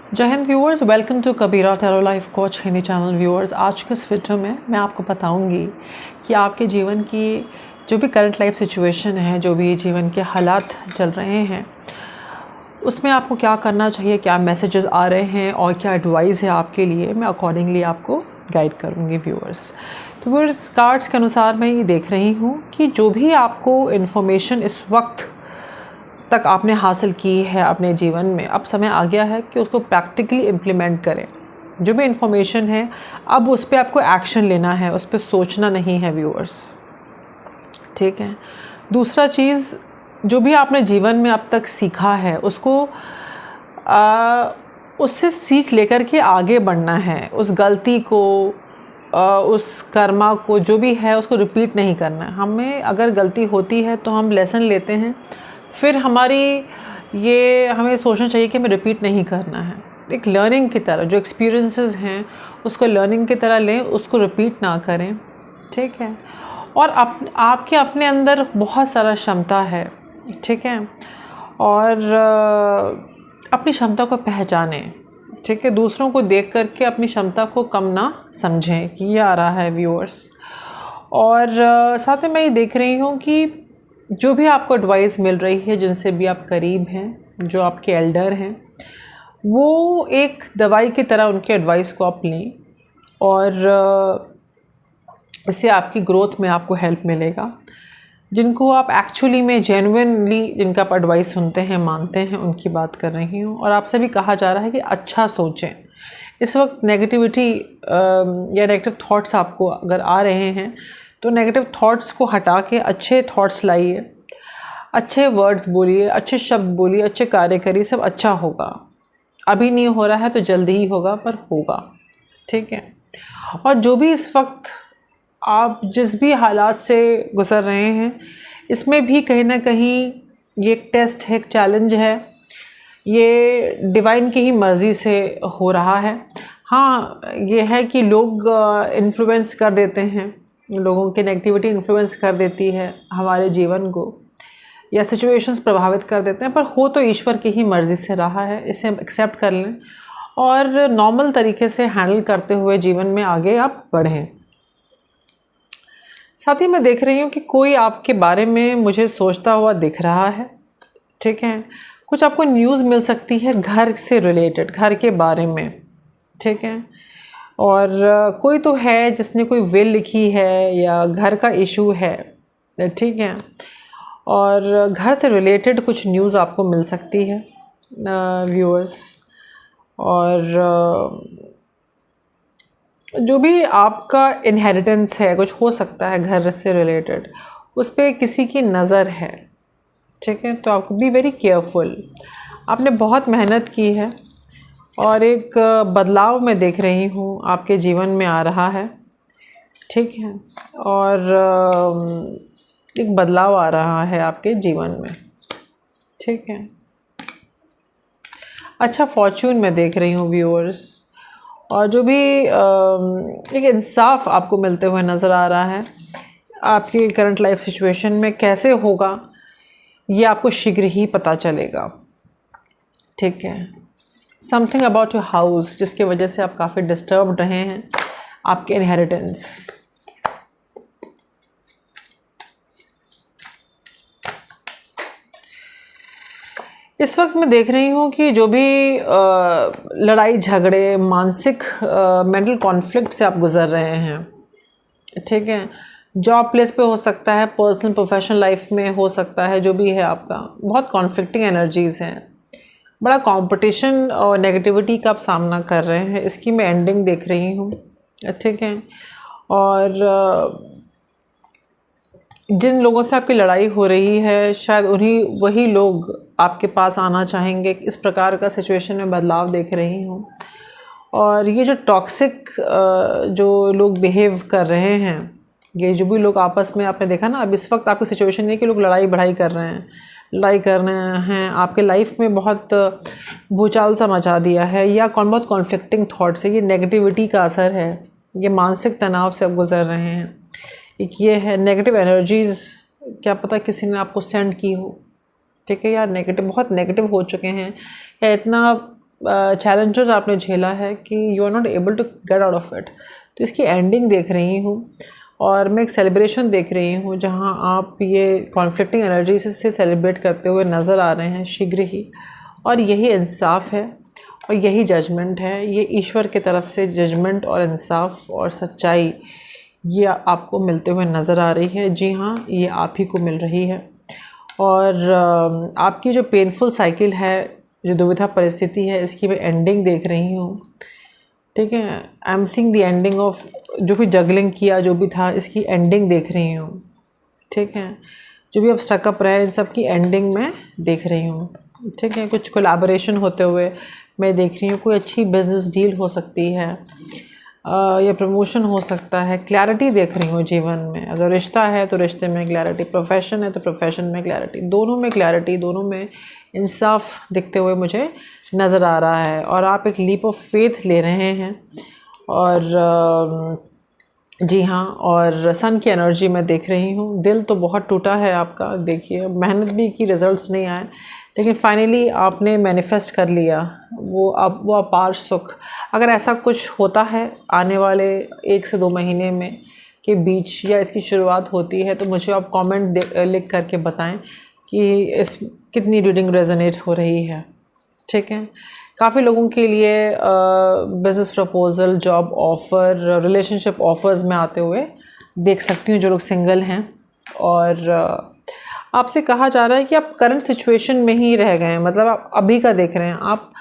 जय हिंद viewers, welcome to Kabira tarot life coach Hindi channel. Viewers, आज के इस वीडियो में मैं आपको बताऊंगी कि आपके जीवन की जो भी करंट लाइफ सिचुएशन है, जो भी जीवन के हालात चल रहे हैं, उसमें आपको क्या करना चाहिए, क्या मैसेजेस आ रहे हैं और क्या एडवाइस है आपके लिए। मैं अकॉर्डिंगली आपको गाइड करूँगी व्यूअर्स। तो व्यूअर्स, कार्ड्स के अनुसार मैं ये देख रही हूँ कि जो भी आपको इन्फॉर्मेशन इस वक्त तक आपने हासिल की है अपने जीवन में, अब समय आ गया है कि उसको प्रैक्टिकली इम्प्लीमेंट करें। जो भी इन्फॉर्मेशन है, अब उस पर आपको एक्शन लेना है, उस पर सोचना नहीं है व्यूअर्स, ठीक है। दूसरा चीज़, जो भी आपने जीवन में अब तक सीखा है उसको उससे सीख लेकर के आगे बढ़ना है। उस गलती को, उस कर्मा को, जो भी है उसको रिपीट नहीं करना है। हमें अगर गलती होती है तो हम लेसन लेते हैं, फिर हमें सोचना चाहिए कि हमें रिपीट नहीं करना है। एक लर्निंग की तरह जो एक्सपीरियंसेस हैं उसको लर्निंग की तरह लें, उसको रिपीट ना करें, ठीक है। और आपके अपने अंदर बहुत सारा क्षमता है, ठीक है, और अपनी क्षमता को पहचानें, ठीक है। दूसरों को देख करके अपनी क्षमता को कम ना समझें कि ये आ रहा है व्यूअर्स। और साथ में मैं ये देख रही हूँ कि जो भी आपको एडवाइस मिल रही है, जिनसे भी आप करीब हैं, जो आपके एल्डर हैं, वो एक दवाई की तरह उनके एडवाइस को आप लें और इससे आपकी ग्रोथ में आपको हेल्प मिलेगा। जिनको आप एक्चुअली में जेन्युइनली जिनका आप एडवाइस सुनते हैं, मानते हैं, उनकी बात कर रही हूँ। और आपसे भी कहा जा रहा है कि अच्छा सोचें। इस वक्त नेगेटिविटी या नेगेटिव थॉट्स आपको अगर आ रहे हैं तो नेगेटिव थॉट्स को हटा के अच्छे थॉट्स लाइए, अच्छे वर्ड्स बोलिए, अच्छे शब्द बोलिए, अच्छे कार्य करिए, सब अच्छा होगा। अभी नहीं हो रहा है तो जल्दी ही होगा, पर होगा, ठीक है। और जो भी इस वक्त आप जिस भी हालात से गुज़र रहे हैं, इसमें भी कहीं ना कहीं ये एक टेस्ट है, एक चैलेंज है। ये डिवाइन की ही मर्ज़ी से हो रहा है। हाँ, ये है कि लोग इन्फ्लुएंस कर देते हैं, लोगों की नेगेटिविटी इन्फ्लुएंस कर देती है हमारे जीवन को, या सिचुएशंस प्रभावित कर देते हैं, पर हो तो ईश्वर की ही मर्ज़ी से रहा है। इसे हम एक्सेप्ट कर लें और नॉर्मल तरीके से हैंडल करते हुए जीवन में आगे आप बढ़ें। साथ ही मैं देख रही हूँ कि कोई आपके बारे में मुझे सोचता हुआ दिख रहा है, ठीक है। कुछ आपको न्यूज़ मिल सकती है घर से रिलेटेड, घर के बारे में, ठीक है। और कोई तो है जिसने कोई विल लिखी है या घर का इशू है, ठीक है। और घर से रिलेटेड कुछ न्यूज़ आपको मिल सकती है व्यूअर्स। और जो भी आपका इनहेरिटेंस है, कुछ हो सकता है घर से रिलेटेड, उस पर किसी की नज़र है, ठीक है। तो आपको बी वेरी केयरफुल। आपने बहुत मेहनत की है और एक बदलाव मैं देख रही हूँ आपके जीवन में आ रहा है, ठीक है। और एक बदलाव आ रहा है आपके जीवन में, ठीक है। अच्छा फॉर्च्यून मैं देख रही हूँ व्यूअर्स। और जो भी एक इंसाफ आपको मिलते हुए नज़र आ रहा है आपकी करंट लाइफ सिचुएशन में, कैसे होगा ये आपको शीघ्र ही पता चलेगा, ठीक है। समथिंग अबाउट योर हाउस, जिसकी वजह से आप काफ़ी डिस्टर्ब रहे हैं, आपके इनहेरिटेंस। इस वक्त मैं देख रही हूँ कि जो भी लड़ाई झगड़े, मानसिक मेंटल कॉन्फ्लिक्ट से आप गुज़र रहे हैं, ठीक है। जॉब प्लेस पे हो सकता है, पर्सनल प्रोफेशनल लाइफ में हो सकता है, जो भी है आपका बहुत कॉन्फ्लिक्टिंग एनर्जीज़ हैं, बड़ा कंपटीशन और नेगेटिविटी का आप सामना कर रहे हैं। इसकी मैं एंडिंग देख रही हूँ, ठीक है। और जिन लोगों से आपकी लड़ाई हो रही है, शायद वही लोग आपके पास आना चाहेंगे। इस प्रकार का सिचुएशन में बदलाव देख रही हूँ। और ये जो टॉक्सिक जो लोग बिहेव कर रहे हैं, ये जो भी लोग आपस में, आपने देखा ना, अब इस वक्त आपकी सिचुएशन ये कि लोग लड़ाई बढ़ाई कर रहे हैं, लड़ाई कर रहे हैं, आपके लाइफ में बहुत भूचाल सा मचा दिया है, या बहुत कॉन्फ्लिक्टिंग थॉट्स है। ये नेगेटिविटी का असर है, ये मानसिक तनाव से आप गुजर रहे हैं। एक ये है नेगेटिव एनर्जीज़, क्या पता किसी ने आपको सेंड की हो, ठीक है। या नेगेटिव, बहुत नेगेटिव हो चुके हैं, या इतना चैलेंजेस आपने झेला है कि you are not able to get out of it, तो इसकी एंडिंग देख रही हूँ और मैं एक सेलिब्रेशन देख रही हूँ जहाँ आप ये कॉन्फ्लिक्टिंग एनर्जी से सेलिब्रेट करते हुए नज़र आ रहे हैं शीघ्र ही। और यही इंसाफ है और यही जजमेंट है, ये ईश्वर की तरफ से जजमेंट और इंसाफ और सच्चाई ये आपको मिलते हुए नज़र आ रही है। जी हाँ, ये आप ही को मिल रही है। और आपकी जो पेनफुल साइकिल है, जो दुविधा परिस्थिति है, इसकी मैं एंडिंग देख रही हूँ। ठीक है, I am seeing the ending of जो भी जगलिंग किया जो भी था, इसकी एंडिंग देख रही हूँ। ठीक है, जो भी अब स्टकअप रहे इन सब की एंडिंग मैं देख रही हूँ। ठीक है, कुछ कोलैबोरेशन होते हुए मैं देख रही हूँ। कोई अच्छी बिजनेस डील हो सकती है या प्रमोशन हो सकता है। क्लैरिटी देख रही हूँ जीवन में। अगर रिश्ता है तो रिश्ते में क्लैरिटी, प्रोफेशन है तो प्रोफेशन में क्लैरिटी, दोनों में क्लैरिटी, दोनों में इंसाफ दिखते हुए मुझे नज़र आ रहा है। और आप एक लीप ऑफ फेथ ले रहे हैं। और जी हाँ, और सन की एनर्जी मैं देख रही हूँ। दिल तो बहुत टूटा है आपका, देखिए मेहनत भी की, रिजल्ट्स नहीं आए, लेकिन फाइनली आपने मैनिफेस्ट कर लिया वो अपार सुख। अगर ऐसा कुछ होता है आने वाले 1 से 2 महीने में के बीच या इसकी शुरुआत होती है, तो मुझे आप कमेंट लिख करके बताएं कि इस कितनी रीडिंग रेजोनेट हो रही है। ठीक है, काफ़ी लोगों के लिए business proposal, job offer, relationship offers में आते हुए देख सकती हूँ, जो लोग सिंगल हैं। और आपसे कहा जा रहा है कि आप करंट सिचुएशन में ही रह गए हैं, मतलब आप अभी का देख रहे हैं। आप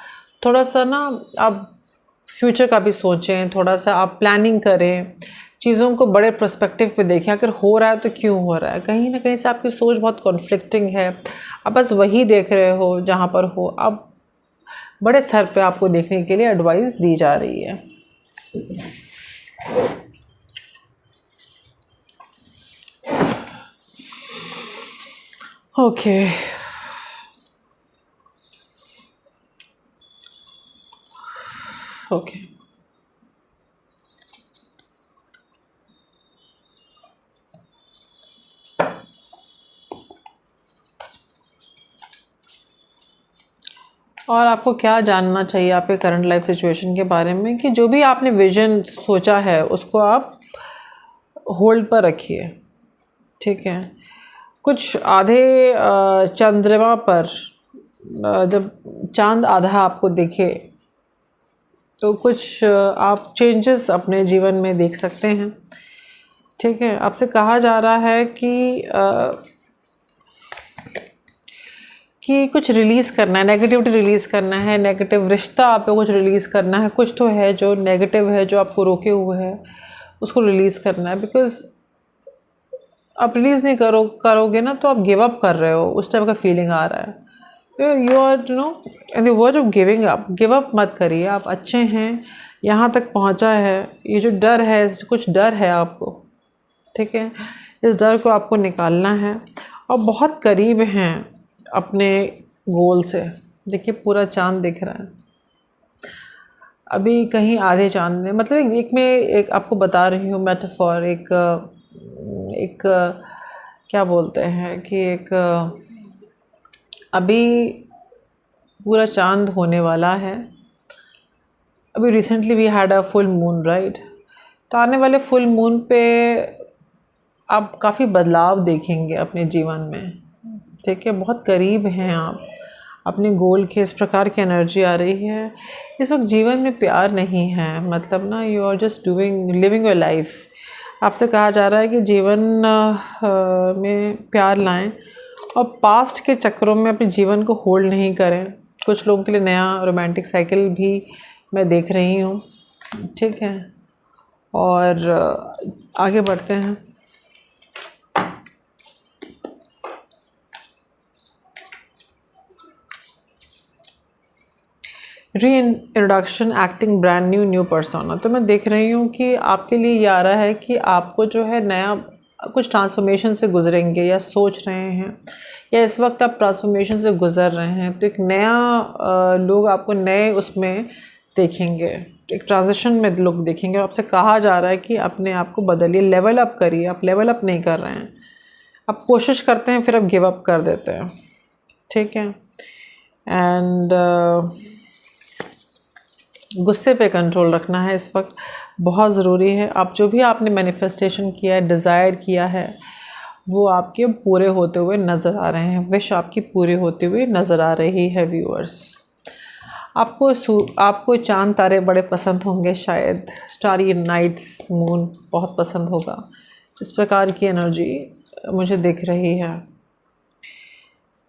थोड़ा सा ना, आप फ्यूचर का भी सोचें, थोड़ा सा आप प्लानिंग करें, चीज़ों को बड़े पर्सपेक्टिव पे देखें। अगर हो रहा है तो क्यों हो रहा है, कहीं ना कहीं से आपकी सोच बहुत कॉन्फ्लिक्टिंग है। आप बस वही देख रहे हो जहाँ पर हो। अब बड़े स्तर पे आपको देखने के लिए एडवाइस दी जा रही है। ओके, ओके, और आपको क्या जानना चाहिए आपके करंट लाइफ सिचुएशन के बारे में, कि जो भी आपने विजन सोचा है उसको आप होल्ड पर रखिए। ठीक है, कुछ आधे चंद्रमा पर जब चांद आधा आपको दिखे तो कुछ आप चेंजेस अपने जीवन में देख सकते हैं। ठीक है, आपसे कहा जा रहा है कि कुछ रिलीज़ करना है, नेगेटिविटी रिलीज़ करना है, नेगेटिव रिश्ता आपको कुछ रिलीज़ करना है। कुछ तो है जो नेगेटिव है, जो आपको रोके हुए है, उसको रिलीज़ करना है। बिकॉज़ आप रिलीज़ नहीं करोगे ना तो आप गिव अप कर रहे हो, उस टाइप का फीलिंग आ रहा है। You are in the word of giving up. Give up मत करिए, आप अच्छे हैं, यहाँ तक पहुँचा है। ये जो डर है, कुछ डर है आपको, ठीक है, इस डर को आपको निकालना है और बहुत करीब हैं अपने गोल से। देखिए पूरा चांद दिख रहा है, अभी कहीं आधे चांद में, मतलब एक आपको बता रही हूँ मेटाफॉर, एक क्या बोलते हैं कि एक अभी पूरा चांद होने वाला है। अभी recently we had a full moon, right. तो आने वाले फुल मून पे आप काफ़ी बदलाव देखेंगे अपने जीवन में। ठीक है, बहुत करीब हैं आप अपने गोल के। इस प्रकार की एनर्जी आ रही है। इस वक्त जीवन में प्यार नहीं है, मतलब ना you are just living your life. आपसे कहा जा रहा है कि जीवन में प्यार लाएं और पास्ट के चक्रों में अपने जीवन को होल्ड नहीं करें। कुछ लोगों के लिए नया रोमांटिक साइकिल भी मैं देख रही हूँ। ठीक है, और आगे बढ़ते हैं। री introduction, acting brand new persona. तो मैं देख रही हूँ कि आपके लिए ये आ रहा है कि आपको जो है नया कुछ ट्रांसफॉर्मेशन से गुजरेंगे या सोच रहे हैं, या इस वक्त आप ट्रांसफॉर्मेशन से गुजर रहे हैं। तो एक नया लोग आपको नए उसमें देखेंगे, एक ट्रांजिशन में लोग देखेंगे। और आपसे कहा जा रहा है कि अपने आप को बदलिए, लेवल अप करिए। आप लेवल अप नहीं कर रहे हैं, आप कोशिश करते हैं फिर आप गिव अप कर देते हैं। ठीक है, एंड गुस्से पे कंट्रोल रखना है इस वक्त बहुत ज़रूरी है। आप जो भी आपने मैनिफेस्टेशन किया है, डिज़ायर किया है, वो आपके पूरे होते हुए नज़र आ रहे हैं। विश आपकी पूरी होते हुए नज़र आ रही है व्यूअर्स। आपको चांद तारे बड़े पसंद होंगे, शायद स्टारी नाइट्स, मून बहुत पसंद होगा। इस प्रकार की एनर्जी मुझे दिख रही है।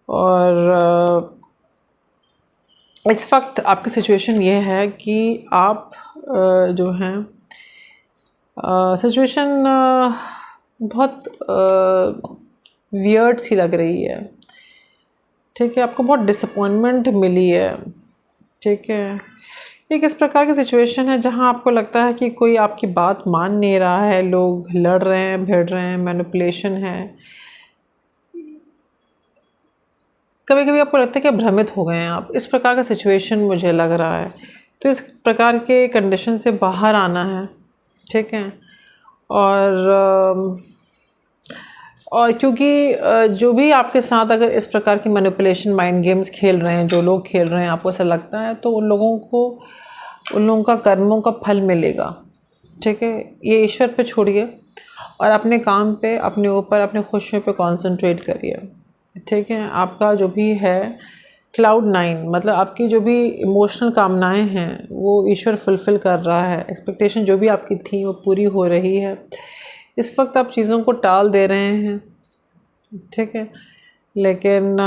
और इस वक्त आपकी सिचुएशन ये है कि आप जो हैं सिचुएशन बहुत वियर्ड सी लग रही है। ठीक है, आपको बहुत डिसअपॉइंटमेंट मिली है। ठीक है, एक इस प्रकार की सिचुएशन है जहां आपको लगता है कि कोई आपकी बात मान नहीं रहा है, लोग लड़ रहे हैं, भिड़ रहे हैं, मैनिपुलेशन है। कभी कभी आपको लगता है कि भ्रमित हो गए हैं आप। इस प्रकार का सिचुएशन मुझे लग रहा है। तो इस प्रकार के कंडीशन से बाहर आना है। ठीक है, और क्योंकि जो भी आपके साथ अगर इस प्रकार की मैनिपुलेशन माइंड गेम्स खेल रहे हैं, जो लोग खेल रहे हैं, आपको ऐसा लगता है तो उन लोगों का कर्मों का फल मिलेगा। ठीक है, ये ईश्वर पे छोड़िए और अपने काम पे, अपने ऊपर, अपने खुशियों पे कंसंट्रेट करिए। ठीक है, आपका जो भी है क्लाउड 9, मतलब आपकी जो भी इमोशनल कामनाएं हैं वो ईश्वर फुलफ़िल कर रहा है। एक्सपेक्टेशन जो भी आपकी थी वो पूरी हो रही है। इस वक्त आप चीज़ों को टाल दे रहे हैं। ठीक है, लेकिन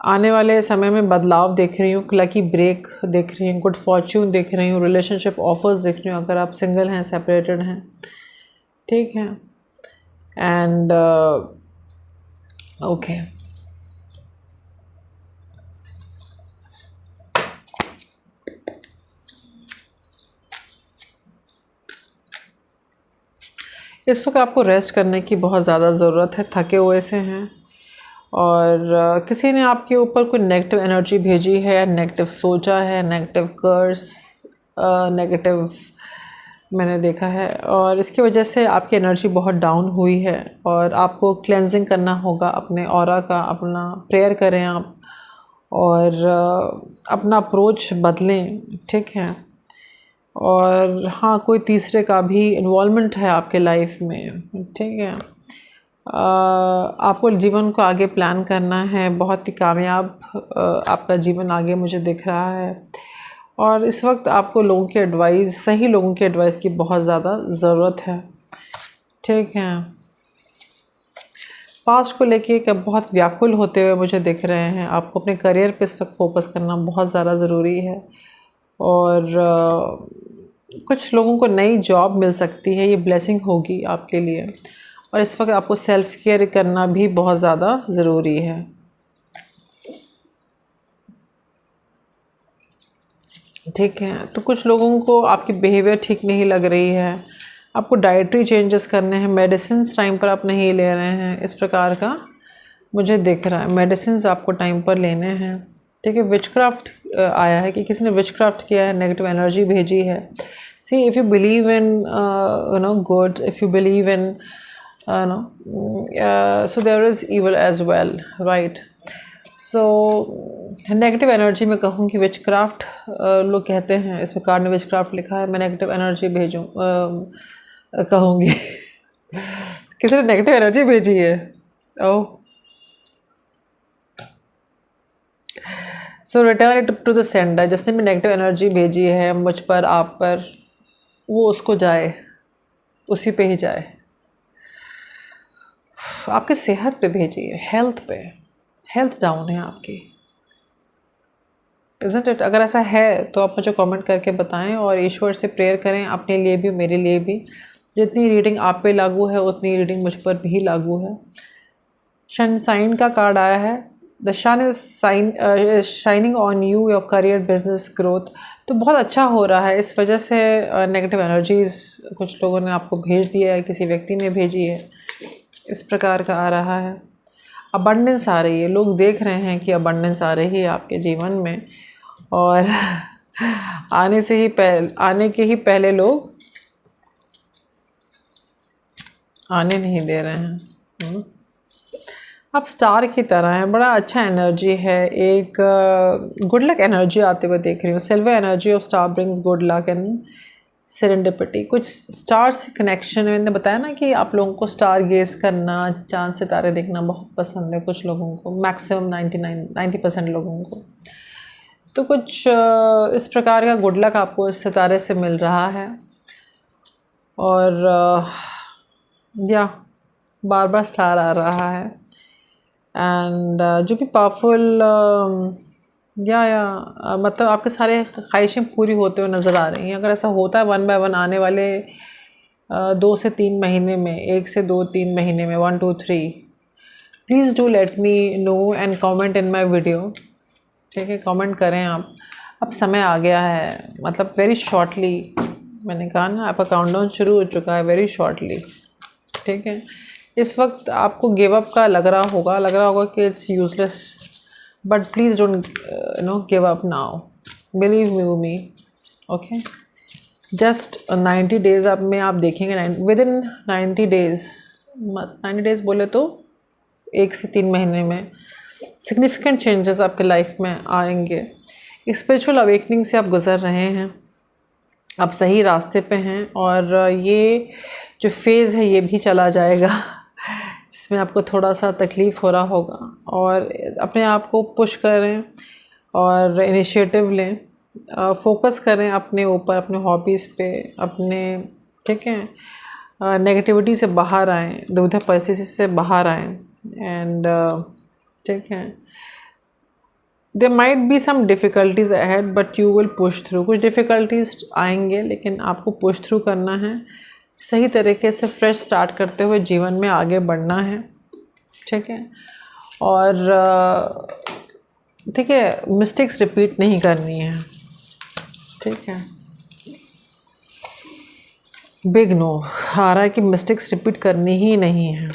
आने वाले समय में बदलाव देख रही हूँ, लकी ब्रेक देख रही हूँ, गुड फॉर्च्यून देख रही हूँ, रिलेशनशिप ऑफर्स देख रही हूँ अगर आप सिंगल हैं, सेपरेटेड हैं। ठीक है, एंड ओके, इस वक्त आपको रेस्ट करने की बहुत ज़्यादा ज़रूरत है। थके हुए से हैं और किसी ने आपके ऊपर कोई नेगेटिव एनर्जी भेजी है, नेगेटिव सोचा है, नेगेटिव कर्स, नेगेटिव मैंने देखा है, और इसकी वजह से आपकी एनर्जी बहुत डाउन हुई है और आपको क्लेंजिंग करना होगा अपने ऑरा का। अपना प्रेयर करें आप और अपना अप्रोच बदलें। ठीक है, और हाँ, कोई तीसरे का भी इन्वॉल्वमेंट है आपके लाइफ में। ठीक है, आपको जीवन को आगे प्लान करना है। बहुत ही कामयाब आपका जीवन आगे मुझे दिख रहा है और इस वक्त आपको लोगों की एडवाइस, सही लोगों की एडवाइस की बहुत ज़्यादा ज़रूरत है। ठीक है, पास्ट को लेके कब बहुत व्याकुल होते हुए मुझे दिख रहे हैं। आपको अपने करियर पे इस वक्त फोकस करना बहुत ज़्यादा ज़रूरी है और कुछ लोगों को नई जॉब मिल सकती है, ये ब्लेसिंग होगी आपके लिए। और इस वक्त आपको सेल्फ़ केयर करना भी बहुत ज़्यादा ज़रूरी है। ठीक है, तो कुछ लोगों को आपकी बिहेवियर ठीक नहीं लग रही है, आपको डाइटरी चेंजेस करने हैं, मेडिसिन्स टाइम पर आप नहीं ले रहे हैं, इस प्रकार का मुझे दिख रहा है। मेडिसिन्स आपको टाइम पर लेने हैं। ठीक है, विचक्राफ्ट आया है कि किसी ने विचक्राफ्ट किया है, नेगेटिव एनर्जी भेजी है। See, if you believe in good, if you believe in so there is evil as well, right? So negative energy में कहूँ कि विचक्राफ्ट लोग कहते हैं, इसमें कार्ड ने विचक्राफ्ट लिखा है। मैं नेगेटिव एनर्जी भेजूँ कहूँगी किसी ने नेगेटिव एनर्जी भेजी है। Oh, so return it to the sender. जिसने भी नेगेटिव एनर्जी भेजी है मुझ पर, आप पर, वो उसको जाए, उसी पे ही जाए। आपके सेहत पे भेजिए, हेल्थ पे। हेल्थ डाउन है आपकी, इज़न्ट इट? अगर ऐसा है तो आप मुझे कमेंट करके बताएं और ईश्वर से प्रेयर करें, अपने लिए भी, मेरे लिए भी। जितनी रीडिंग आप पे लागू है उतनी रीडिंग मुझ पर भी लागू है। सन साइन का कार्ड आया है, the sun is shining on you, your career, business, growth. तो बहुत अच्छा हो रहा है। इस वजह से नेगेटिव एनर्जीज़ कुछ लोगों ने आपको भेज दिया है, किसी व्यक्ति ने भेजी है, इस प्रकार का आ रहा है। अबंडेंस आ रही है, लोग देख रहे हैं कि अबंडेंस आ रही है आपके जीवन में और आने के ही पहले लोग आने नहीं दे रहे हैं। आप स्टार की तरह हैं, बड़ा अच्छा एनर्जी है, एक गुड लक एनर्जी आते हुए देख रही हूँ। Silver energy of star brings good luck and serendipity. कुछ स्टार से कनेक्शन, मैंने बताया ना कि आप लोगों को स्टार गेज करना, चांद सितारे देखना बहुत पसंद है कुछ लोगों को, मैक्सिमम 90% लोगों को। तो कुछ इस प्रकार का गुड लक आपको इस सितारे से मिल रहा है। और या बार बार स्टार आ रहा है। एंड जो भी पावरफुल मतलब आपके सारे ख्वाहिशें पूरी होते हुए नज़र आ रही हैं। अगर ऐसा होता है 1 बाय 1 आने वाले 2 से 3 महीने में, 1 से 2-3 महीने में, 1 2 3, please do let me know and comment in my video. ठीक है, कमेंट करें आप। अब समय आ गया है, मतलब वेरी शॉर्टली, मैंने कहा ना आपका काउंटडाउन शुरू हो चुका है वेरी शॉर्टली। ठीक है, इस वक्त आपको गिव अप का लग रहा होगा कि it's useless, but please don't give up now, believe me. Okay, just 90 days अब में आप देखेंगे, विद इन 90 डेज़, 90 डेज़ बोले तो 1 से 3 महीने में सिग्निफिकेंट चेंजेस आपके लाइफ में आएंगे। स्पिरिचुअल अवेकनिंग से आप गुज़र रहे हैं, आप सही रास्ते पे हैं, और ये जो फेज़ है ये भी चला जाएगा जिसमें आपको थोड़ा सा तकलीफ़ हो रहा होगा। और अपने आप को पुश करें और इनिशिएटिव लें, फोकस करें अपने ऊपर, अपने हॉबीज़ पे, अपने, ठीक है, नेगेटिविटी से बाहर आएँ, दुविधा परिस्थिति से बाहर आएँ। एंड ठीक है, there might be some difficulties ahead but you will push through. कुछ डिफ़िकल्टीज़ आएंगे लेकिन आपको पुश थ्रू करना है, सही तरीके से फ्रेश स्टार्ट करते हुए जीवन में आगे बढ़ना है। ठीक है, और ठीक है, मिस्टेक्स रिपीट नहीं करनी है। ठीक है, बिग नो आ रहा है कि मिस्टेक्स रिपीट करनी ही नहीं है।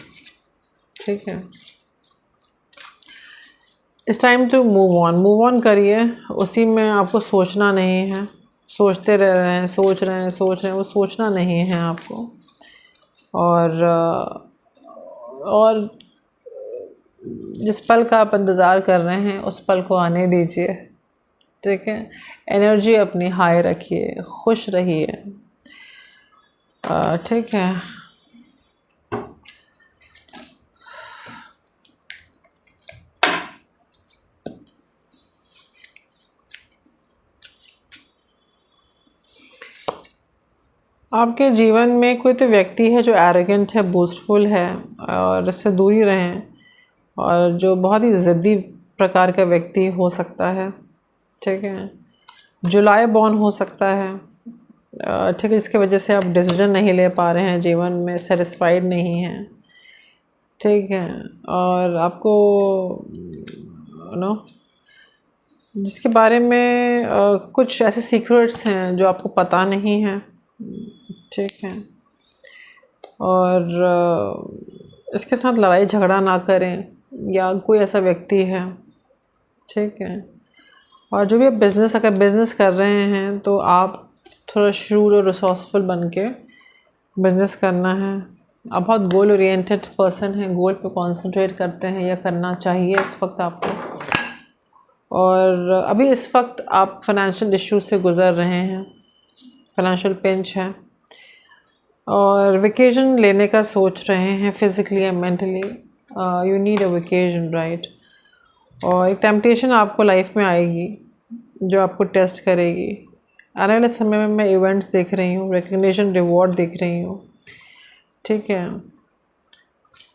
ठीक है, it's time to move on करिए, उसी में आपको सोचना नहीं है। सोचते रह रहे हैं, सोच रहे हैं, वो सोचना नहीं है आपको। और जिस पल का आप इंतज़ार कर रहे हैं उस पल को आने दीजिए। ठीक है, एनर्जी अपनी हाई रखिए, खुश रहिए। ठीक है, आपके जीवन में कोई तो व्यक्ति है जो एरोगेंट है, बूस्टफुल है, और इससे दूरी रहें। और जो बहुत ही ज़िद्दी प्रकार का व्यक्ति हो सकता है, ठीक है, जुलाई बॉर्न हो सकता है, ठीक है, जिसकी वजह से आप डिसीजन नहीं ले पा रहे हैं, जीवन में सेटिस्फाइड नहीं हैं। ठीक है, और आपको जिसके बारे में कुछ ऐसे सीक्रेट्स हैं जो आपको पता नहीं है। ठीक है, और इसके साथ लड़ाई झगड़ा ना करें, या कोई ऐसा व्यक्ति है। ठीक है, और जो भी आप अगर बिज़नेस कर रहे हैं तो आप थोड़ा श्रूड और रिसोर्सफुल बन के बिज़नेस करना है। आप बहुत गोल ओरिएंटेड पर्सन हैं, गोल पे कंसंट्रेट करते हैं, या करना चाहिए इस वक्त आपको। और अभी इस वक्त आप फाइनेंशियल इश्यू से गुज़र रहे हैं, फाइनेंशियल पिंच है, और वेकेशन लेने का सोच रहे हैं physically and mentally. You need a vacation, right. और एक टेम्पटेशन आपको लाइफ में आएगी जो आपको टेस्ट करेगी। आने वाले समय में मैं इवेंट्स देख रही हूँ, रिकग्निशन, रिवॉर्ड देख रही हूँ। ठीक है,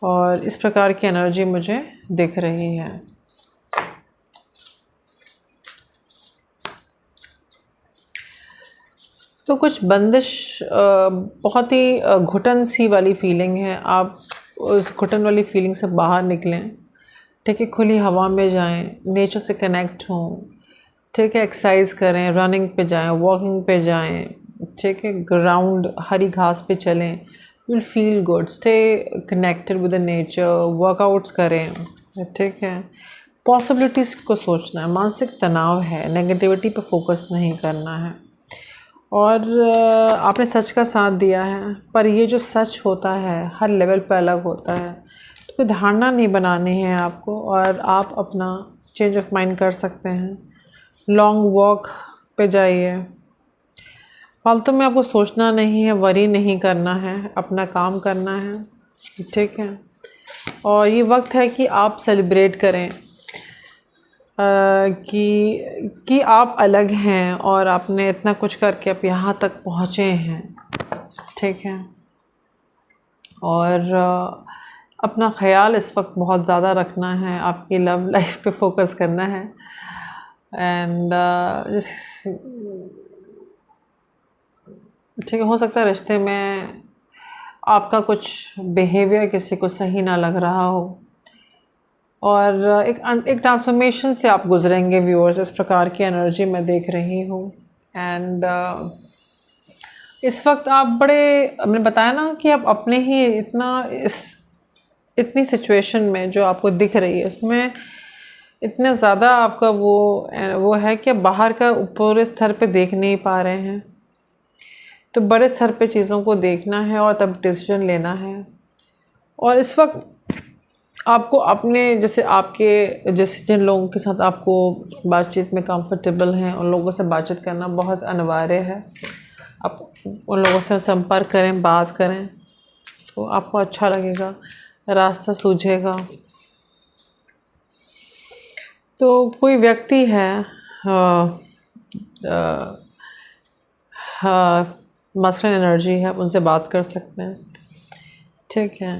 और इस प्रकार की एनर्जी मुझे दिख रही है। तो कुछ बंदिश, बहुत ही घुटन सी वाली फीलिंग है, आप उस घुटन वाली फीलिंग से बाहर निकलें। ठीक है, खुली हवा में जाएं, नेचर से कनेक्ट हों। ठीक है, एक्सरसाइज करें, रनिंग पे जाएं, वॉकिंग पे जाएं। ठीक है, ग्राउंड, हरी घास पे चलें, you will feel good. Stay connected with the nature, workouts करें। ठीक है, पॉसिबिलिटीज़ को सोचना है, मानसिक तनाव है, नेगेटिविटी पे फोकस नहीं करना है। और आपने सच का साथ दिया है, पर ये जो सच होता है हर लेवल पर अलग होता है। तो कोई धारणा नहीं बनानी है आपको, और आप अपना चेंज ऑफ माइंड कर सकते हैं। लॉन्ग वॉक पे जाइए, फालतू में आपको सोचना नहीं है, वरी नहीं करना है, अपना काम करना है, ठीक है। और ये वक्त है कि आप सेलिब्रेट करें कि आप अलग हैं और आपने इतना कुछ करके आप यहाँ तक पहुँचे हैं, ठीक है। और अपना ख्याल इस वक्त बहुत ज़्यादा रखना है, आपकी लव लाइफ पे फोकस करना है। एंड ठीक है, हो सकता है रिश्ते में आपका कुछ बिहेवियर किसी को सही ना लग रहा हो, और एक ट्रांसफॉर्मेशन से आप गुजरेंगे व्यूअर्स, इस प्रकार की एनर्जी मैं देख रही हूँ। एंड इस वक्त आप मैंने बताया ना कि आप अपने ही इतनी सिचुएशन में जो आपको दिख रही है उसमें इतने ज़्यादा आपका वो है कि आप बाहर का पूरे स्तर पे देख नहीं पा रहे हैं। तो बड़े स्तर पे चीज़ों को देखना है और तब डिसीजन लेना है। और इस वक्त आपको अपने जैसे जिन लोगों के साथ आपको बातचीत में कंफर्टेबल हैं उन लोगों से बातचीत करना बहुत अनिवार्य है। आप उन लोगों से संपर्क करें, बात करें, तो आपको अच्छा लगेगा, रास्ता सूझेगा। तो कोई व्यक्ति है मस्कुलिन एनर्जी है, आप उनसे बात कर सकते हैं, ठीक है।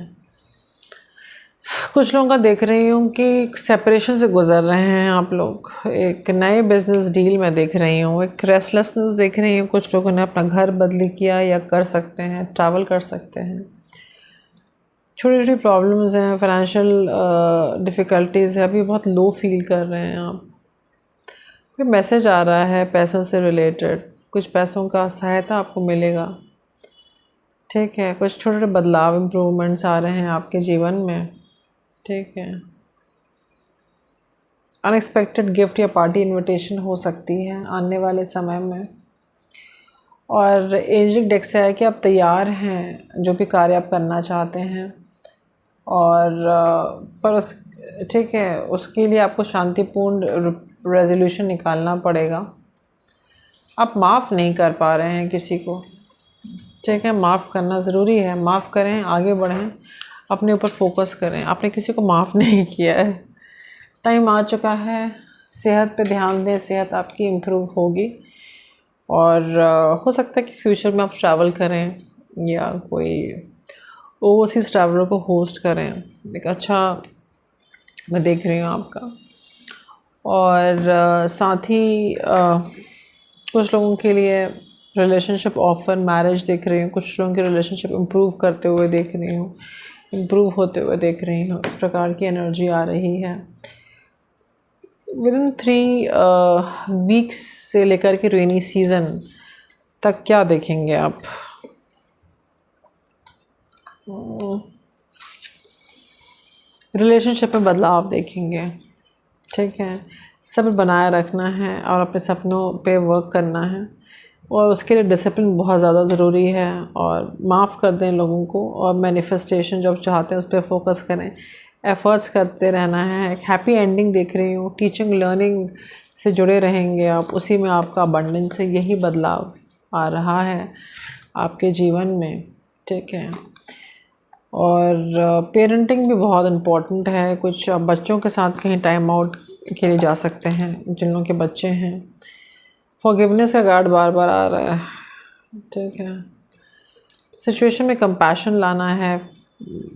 कुछ लोगों का देख रही हूँ कि सेपरेशन से गुजर रहे हैं आप लोग, एक नए बिजनेस डील में देख रही हूँ, एक रेस्टलेसनेस देख रही हूँ। कुछ लोगों ने अपना घर बदली किया या कर सकते हैं, ट्रैवल कर सकते हैं। छोटी छोटी प्रॉब्लम्स हैं, फाइनेंशियल डिफ़िकल्टीज़ है, अभी बहुत लो फील कर रहे हैं आप। कोई मैसेज आ रहा है पैसों से रिलेटेड, कुछ पैसों का सहायता आपको मिलेगा, ठीक है। कुछ छोटे छोटे बदलाव, इम्प्रूवमेंट्स आ रहे हैं आपके जीवन में, ठीक है। अनएक्सपेक्टेड गिफ्ट या पार्टी इनविटेशन हो सकती है आने वाले समय में। और एंजलिक डेक से है कि आप तैयार हैं जो भी कार्य आप करना चाहते हैं, और ठीक है, उसके लिए आपको शांतिपूर्ण रेजोल्यूशन निकालना पड़ेगा। आप माफ़ नहीं कर पा रहे हैं किसी को, ठीक है। माफ़ करना ज़रूरी है, माफ़ करें, आगे बढ़ें, अपने ऊपर फोकस करें। आपने किसी को माफ़ नहीं किया है, टाइम आ चुका है, सेहत पे ध्यान दें, सेहत आपकी इम्प्रूव होगी। और हो सकता है कि फ्यूचर में आप ट्रैवल करें या कोई ओवरसीज़ ट्रैवलर को होस्ट करें, एक अच्छा मैं देख रही हूँ आपका। और साथ ही कुछ लोगों के लिए रिलेशनशिप ऑफर, मैरिज देख रही हूँ। कुछ लोगों की रिलेशनशिप इम्प्रूव करते हुए देख रही हूँ, इम्प्रूव होते हुए देख रही हूँ। इस प्रकार की एनर्जी आ रही है। विदिन 3 वीक्स से लेकर के रेनी सीज़न तक क्या देखेंगे आप? रिलेशनशिप में बदलाव देखेंगे, ठीक है। सब्र बनाए रखना है और अपने सपनों पे वर्क करना है, और उसके लिए डिसिप्लिन बहुत ज़्यादा ज़रूरी है। और माफ़ कर दें लोगों को, और मैनिफेस्टेशन जो आप चाहते हैं उस पर फोकस करें, एफ़र्ट्स करते रहना है। एक हैप्पी एंडिंग देख रही हूँ, टीचिंग लर्निंग से जुड़े रहेंगे आप, उसी में आपका अबंडेंस है, यही बदलाव आ रहा है आपके जीवन में, ठीक है। और पेरेंटिंग भी बहुत इम्पॉर्टेंट है। कुछ बच्चों के साथ कहीं टाइम आउट के लिए जा सकते हैं जिन लोगों के बच्चे हैं। फॉरगिवनेस का कार्ड बार बार आ रहा है, ठीक है। सिचुएशन में कंपैशन लाना है,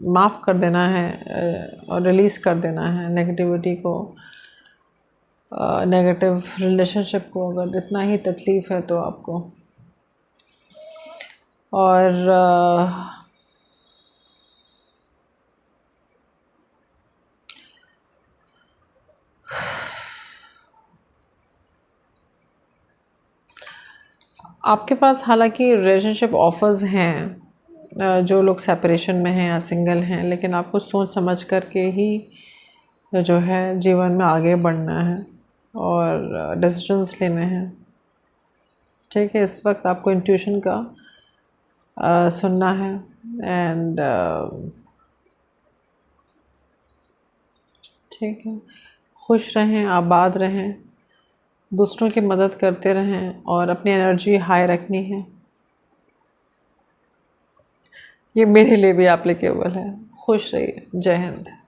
माफ़ कर देना है, और रिलीज़ कर देना है नेगेटिविटी को, नेगेटिव रिलेशनशिप को, अगर इतना ही तकलीफ़ है तो आपको। और आपके पास हालांकि रिलेशनशिप ऑफर्स हैं, जो लोग सेपरेशन में हैं या सिंगल हैं, लेकिन आपको सोच समझ कर के ही जो है जीवन में आगे बढ़ना है और डिसीजंस लेने हैं, ठीक है। इस वक्त आपको इंट्यूशन का सुनना है। एंड ठीक है, खुश रहें, आबाद रहें, दूसरों की मदद करते रहें और अपनी एनर्जी हाई रखनी है। ये मेरे लिए भी एप्लीकेबल है। खुश रहिए। जय हिंद।